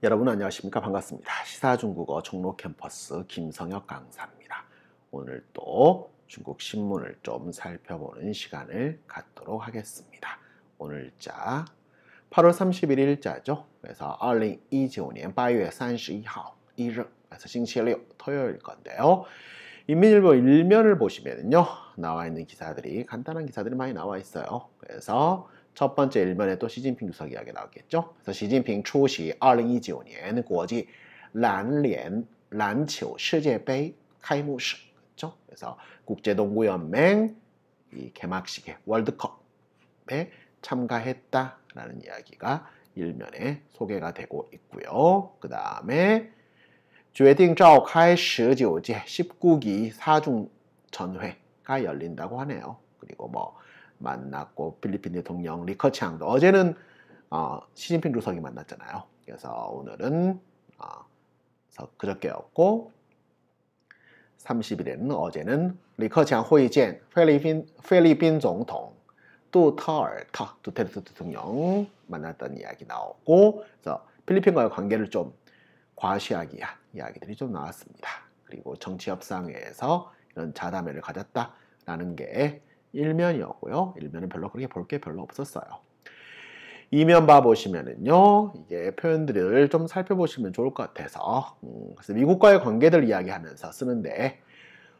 여러분 안녕하십니까? 반갑습니다. 시사중국어 종로 캠퍼스 김성혁 강사입니다. 오늘 또 중국 신문을 좀 살펴보는 시간을 갖도록 하겠습니다. 오늘자 8월 31일자죠. 그래서 2019년 8월 31일 일일, 그래서星期六 토요일 건데요. 인민일보 일면을 보시면요, 나와 있는 기사들이 간단한 기사들이 많이 나와 있어요. 그래서 첫 번째 일면에 또 시진핑 주석 이야기 나오겠죠. 그래서 시진핑出席 2019년 国际 篮球 世界杯 开幕式. 그렇죠? 그래서 국제농구연맹 이 개막식에 월드컵에 참가했다라는 이야기가 일면에 소개가 되고 있고요. 그 다음에 决定召开 19届 19기 4중 전회가 열린다고 하네요. 그리고 뭐 만났고 필리핀 대통령 리커창도 어제는 시진핑 주석이 만났잖아요. 그래서 오늘은 그저께였고 30일에는 어제는 리커창 회의见 필리핀总统 두테르테 대통령 만났던 이야기 나오고, 그래서 필리핀과의 관계를 좀 과시하기 위한 이야기들이 좀 나왔습니다. 그리고 정치 협상회에서 이런 자담회를 가졌다라는 게 일면이었고요. 일면은 별로 그렇게 볼 게 별로 없었어요. 이면 봐보시면은요, 이게 표현들을 좀 살펴보시면 좋을 것 같아서, 그래서 미국과의 관계들 이야기하면서 쓰는데,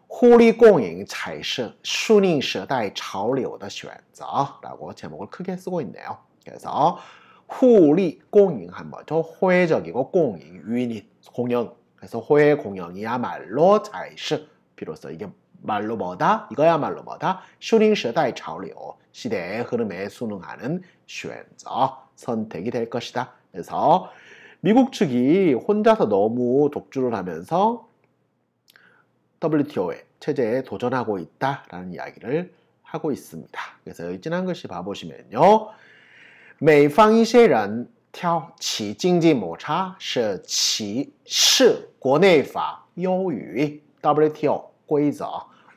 互利共赢才是顺应时代潮流的选择라고 제목을 크게 쓰고 있네요. 그래서 互利共赢한 뭐죠? 호혜적이고 공익, 윈이 공영. 그래서 호혜 공영이야말로 才是 비로소 이게 말로 뭐다? 이거야말로 뭐다? 顺应时代潮流 시대의 흐름에 순응하는 选择 선택이 될 것이다. 그래서 미국 측이 혼자서 너무 독주를 하면서 WTO 체제에 도전하고 있다라는 이야기를 하고 있습니다. 그래서 여기 진한 글씨 봐보시면요, 美方一些人挑起经济摩擦是国内法优于 WTO 规则，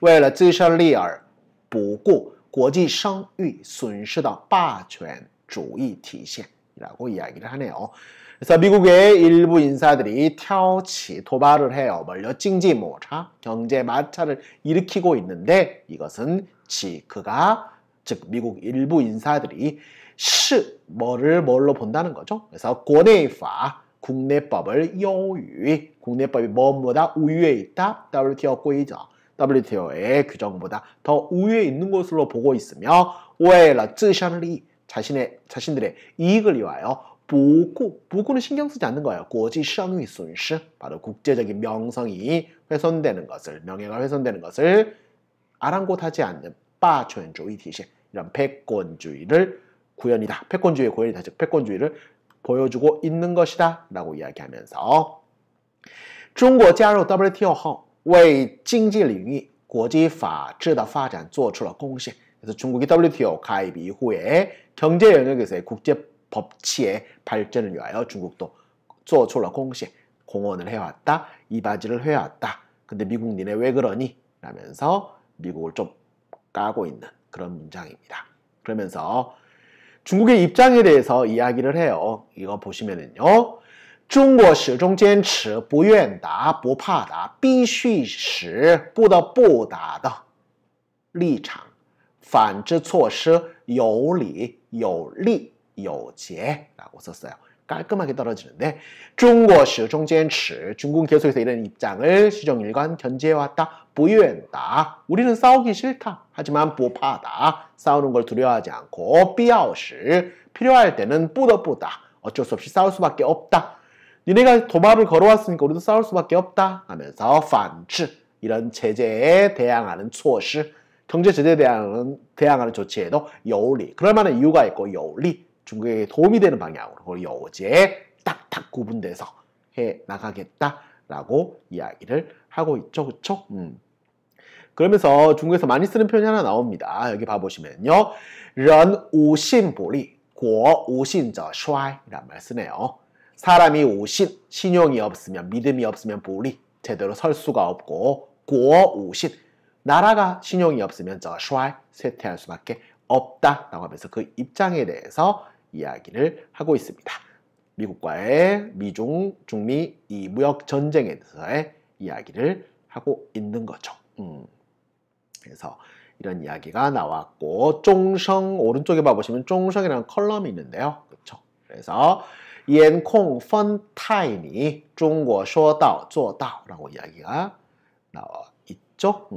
为了自身利益而不顾国际声誉损失的霸权主义体现이라고 이야기를 하네요. 그래서 미국의 일부 인사들이挑起 도발을 해요. 뭘요? 经济摩擦 경제 마찰을 일으키고 있는데, 이것은 즉 미국 일부 인사들이 뭘로 본다는 거죠. 그래서 国内法 국내법을 요유, 국내법이 뭐보다 우위에 있다. WTO规则, WTO의 규정보다 더 우위에 있는 것으로 보고 있으며, 为了自身利益 자신들의 이익을 위하여 부구는 신경 쓰지 않는 거예요. 国际声誉损失 바로 국제적인 명성이 훼손되는 것을, 명예가 훼손되는 것을 아랑곳하지 않는 霸权主义体现, 이런 패권주의를 구현이다. 패권주의의 구현이다. 즉 패권주의를 보여주고 있는 것이다 라고 이야기하면서 中国加入 WTO 后为经济领域国际法治的发展做出了贡献. 그래서 중국이 WTO 가입 이후에 경제 영역에서의 국제 법치의 발전을 위하여 중국도 做出了贡献, 공헌을 해왔다, 이바지를 해왔다. 근데 미국 니네 왜 그러니? 라면서 미국을 좀 까고 있는 그런 문장입니다. 그러면서 중국의 입장에 대해서 이야기를 해요. 이거 보시면은요, 中国始终坚持不愿打不怕打必须时不得不打的立场，反制措施有理有利有节라고 썼어요. 깔끔하게 떨어지는데, 中国始终坚持 중국은 계속해서 이런 입장을 시종일관 견지해왔다. 不愿打 우리는 싸우기 싫다. 하지만 不怕打 싸우는 걸 두려워하지 않고 必要时 필요할 때는 不得不打 어쩔 수 없이 싸울 수밖에 없다. 니네가 도발을 걸어왔으니까 우리도 싸울 수밖에 없다 하면서 反制 이런 제재에 대항하는 措施 경제 제재에 대항하는 조치에도 有理 그럴 만한 이유가 있고 有理 중국에게 도움이 되는 방향으로, 그리고 여제에 딱딱 구분돼서 해 나가겠다라고 이야기를 하고 있죠. 그쵸? 그러면서 중국에서 많이 쓰는 표현이 하나 나옵니다. 여기 봐보시면요, 人无信不立国无信者衰이란 말 쓰네요. 사람이 우신, 신용이 없으면, 믿음이 없으면 불리, 제대로 설 수가 없고, 国无信, 나라가 신용이 없으면 者衰, 쇠퇴할 수밖에 없다라고 하면서 그 입장에 대해서 이야기를 하고 있습니다. 미국과의 미중, 중미 이 무역 전쟁에 대해서의 이야기를 하고 있는 거죠. 그래서 이런 이야기가 나왔고, 종성 오른쪽에 봐보시면 종성이라는 컬럼이 있는데요. 그렇죠? 그래서 颜控分太你中国说到做到라고 이야기가 나와 있죠.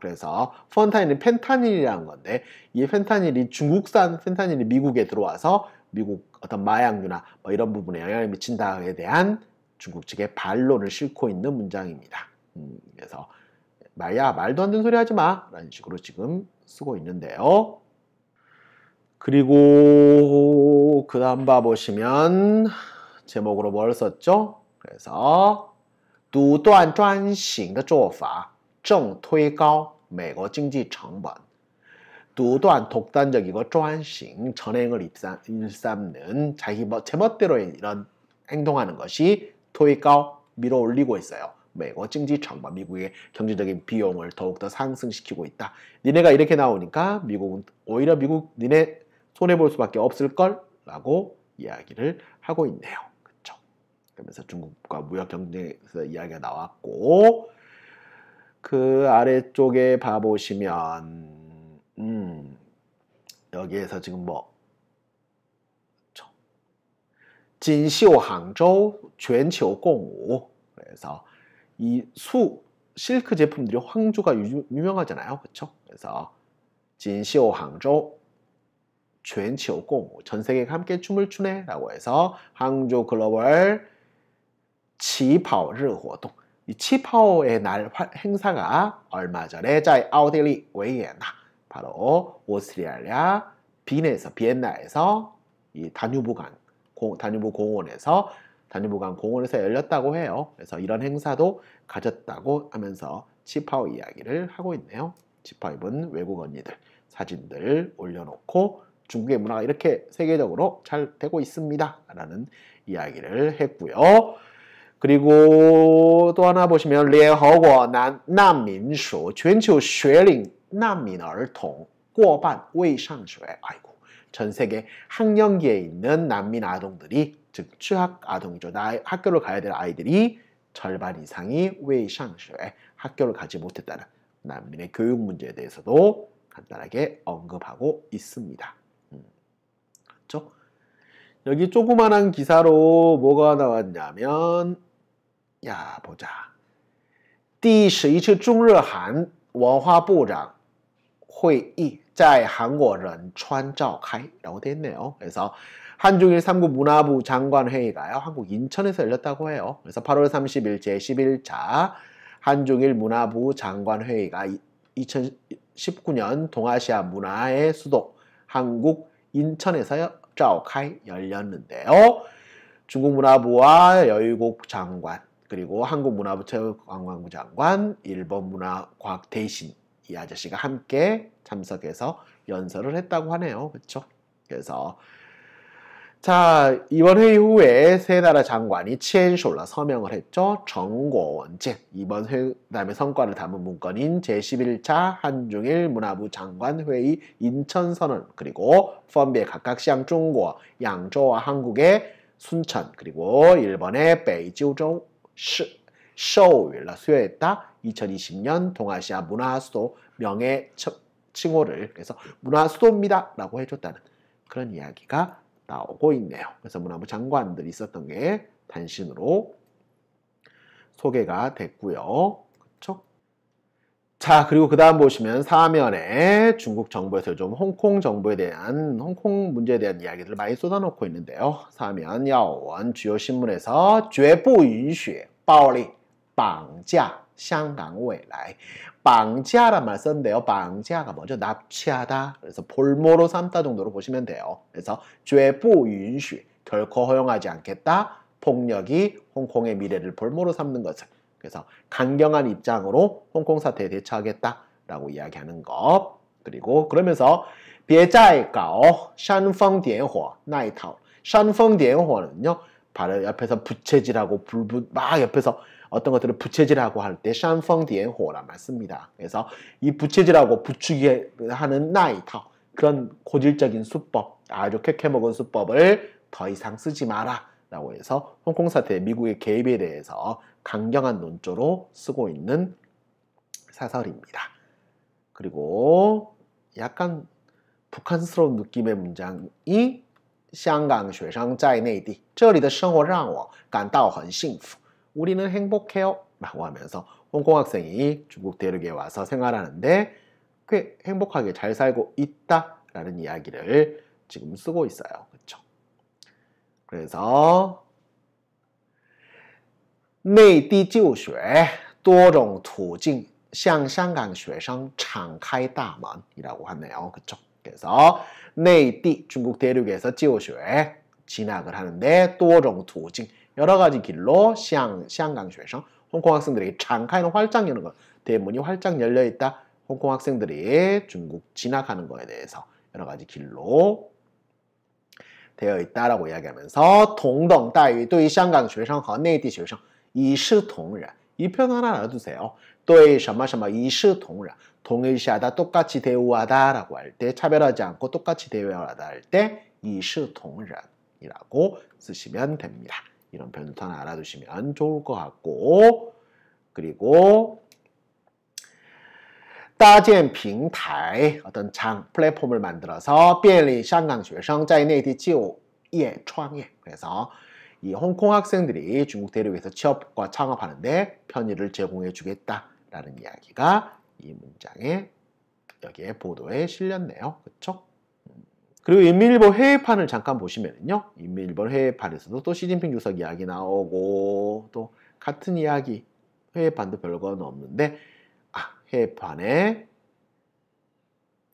그래서 펀타닐은 펜타닐이라는 건데, 이 펜타닐이 중국산 펜타닐이 미국에 들어와서 미국 어떤 마약류나 뭐 이런 부분에 영향을 미친다에 대한 중국 측의 반론을 싣고 있는 문장입니다. 그래서 야, 말도 안 되는 소리 하지 마 라는 식으로 지금 쓰고 있는데요. 그리고 그 다음 봐보시면 제목으로 뭘 썼죠? 그래서 独断专行的做法正推高美国经济成本. 独断 독단적이고 专行 전행을 일삼는 자기 제멋대로 이런 행동하는 것이 推高 밀어 올리고 있어요. 미국 경제成本, 미국의 경제적인 비용을 더욱더 상승시키고 있다. 니네가 이렇게 나오니까 미국은 오히려 니네 손해볼 수밖에 없을걸? 라고 이야기를 하고 있네요. 그렇죠? 그러면서 중국과 무역 경쟁에서 이야기가 나왔고, 그 아래쪽에 봐보시면 여기에서 지금 뭐 진시오 항저우 全球共舞. 그래서 이 실크 제품들이 황주가 유명하잖아요. 그렇죠? 그래서 진시오 항저우 全球共舞, 전 세계가 함께 춤을 추네 라고 해서 항저우 글로벌 치파오日活动. 이 치파오의 날 행사가 얼마 전에 在奥地利维也纳, 바로 오스트리아 비엔나에서 이 다뉴브강 공원에서 열렸다고 해요. 그래서 이런 행사도 가졌다고 하면서 치파오 이야기를 하고 있네요. 치파오 입은 외국 언니들 사진들 올려놓고 중국의 문화가 이렇게 세계적으로 잘 되고 있습니다 라는 이야기를 했고요. 그리고 또 하나 보시면 联合国难民署全球学龄难民儿童过半未上学. 아이고, 전 세계 학령기에 있는 난민 아동들이, 즉 취학 아동이죠. 학교를 가야 될 아이들이 절반 이상이 未上学, 학교를 가지 못했다는 난민의 교육 문제에 대해서도 간단하게 언급하고 있습니다. 그렇죠? 여기 조그만한 기사로 뭐가 나왔냐면, 야, 보자. 第11次中日韩文化部长会议在韩国仁川召开라고 되어 있네요. 그래서 한중일 3국 문화부 장관 회의가요, 한국 인천에서 열렸다고 해요. 그래서 8월 30일 제11차 한중일 문화부 장관 회의가 2019년 동아시아 문화의 수도 한국 인천에서 召开 열렸는데요. 중국 문화부와 여유국 장관, 그리고 한국 문화부 체육관광부 장관, 일본 문화과학 대신 이 아저씨가 함께 참석해서 연설을 했다고 하네요. 그렇죠? 그래서 자, 이번 회의 후에 세 나라 장관이 치엔쇼라 서명을 했죠. 정고원쟁, 이번 회담의 성과를 담은 문건인 제11차 한중일 문화부 장관 회의 인천선언, 그리고 펀비의 각각 시향 중국, 양저우와 한국의 순천, 그리고 일본의 베이지우저우 서울을 수여했다. 2020년 동아시아 문화수도 명예 칭호를, 그래서 문화수도입니다 라고 해줬다는 그런 이야기가 나오고 있네요. 그래서 문화부 장관들이 있었던 게 단신으로 소개가 됐고요. 그렇죠? 자, 그리고 그 다음 보시면 사면에 중국 정부에서 좀 홍콩 문제에 대한 이야기들을 많이 쏟아놓고 있는데요. 사면 야오원 주요 신문에서 绝不允许暴力绑架香港未来. 방자란 말 썼는데요. 방자가 뭐죠? 납치하다. 그래서 볼모로 삼다 정도로 보시면 돼요. 그래서 绝不允许, 결코 허용하지 않겠다. 폭력이 홍콩의 미래를 볼모로 삼는 것을. 그래서 강경한 입장으로 홍콩 사태에 대처하겠다라고 이야기하는 것. 그리고 그러면서 别再搞煽风点火那一套. 煽风点火는요, 바로 옆에서 부채질하고 막 옆에서 어떤 것들을 부채질하고 할 때煽风点火란 말 씁니다. 그래서 이 부채질하고 부추기 하는 나이타, 그런 고질적인 수법, 아주 캐캐먹은 수법을 더 이상 쓰지 마라 라고 해서 홍콩 사태 미국의 개입에 대해서 강경한 논조로 쓰고 있는 사설입니다. 그리고 약간 북한스러운 느낌의 문장이 香港学生在内地这里的生活让我感到很幸福 우리는 행복해요 라고 하면서 홍콩 학생이 중국 대륙에 와서 생활하는데 꽤 행복하게 잘 살고 있다 라는 이야기를 지금 쓰고 있어요. 그렇죠? 그래서 内地就学多种途径向香港学生敞开大门이라고 하네요. 그렇죠? 그래서 内地 중국 대륙에서 就学 진학을 하는데 多种途径 여러 가지 길로 向香港学生 홍콩 학생들에게 敞开는 활짝 여는 것 대문이 활짝 열려 있다. 홍콩 학생들이 중국 진학하는 거에 대해서 여러 가지 길로 되어 있다라고 이야기하면서 同等待遇对于香港学生和内地学生一视同仁 이 표현 하나 알아두세요. 对什么什么一视同仁 동일시하다 똑같이 대우하다라고 할 때 차별하지 않고 똑같이 대우하다 할 때一视同仁이라고 쓰시면 됩니다. 이런 표현도 하나 알아두시면 좋을 것 같고 그리고 搭建平台 어떤 장 플랫폼을 만들어서 便利香港学生在内地就业创业 그래서 이 홍콩 학생들이 중국 대륙에서 취업과 창업하는데 편의를 제공해 주겠다라는 이야기가 이 문장에 여기에 보도에 실렸네요. 그렇죠? 그리고 인민일보 해외판을 잠깐 보시면요. 인민일보 해외판에서도 또 시진핑 주석 이야기 나오고 또 같은 이야기 해외판도 별거는 없는데 해외판에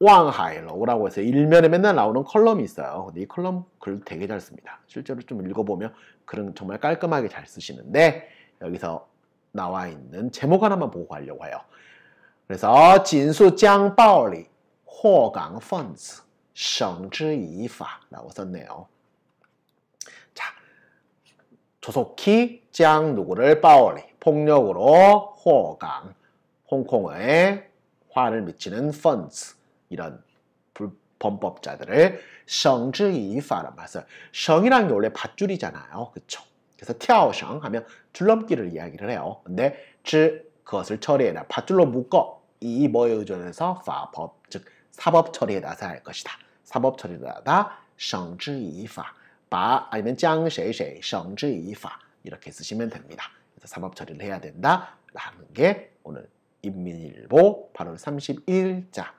왕하이로우라고 해서 일면에 맨날 나오는 컬럼이 있어요. 근데 이 컬럼 글 되게 잘 씁니다. 실제로 좀 읽어보면 글은 정말 깔끔하게 잘 쓰시는데 여기서 나와 있는 제목 하나만 보고 가려고 해요. 그래서 진수 짱暴力 祸港分子 绳之以法라고 썼네요. 자, 조속히 짱 누구를 暴力 폭력으로 祸港 홍콩에 화를 미치는 펀즈 이런 범법자들을 绳之以法란 말씀. 绳이라는 게 원래 밧줄이잖아요. 그렇죠? 그래서 跳绳 하면 줄넘기를 이야기를 해요. 근데 之 그것을 처리해라. 밧줄로 묶어. 이 뭐에 의존해서 法법 즉 사법 처리에 나서야 할 것이다. 사법 처리에 나다 绳之以法 바 아니면 将谁谁绳之以法 이렇게 쓰시면 됩니다. 그래서 사법 처리를 해야 된다라는 게 오늘 인민일보 8월 31일자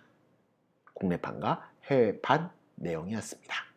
국내판과 해외판 내용이었습니다.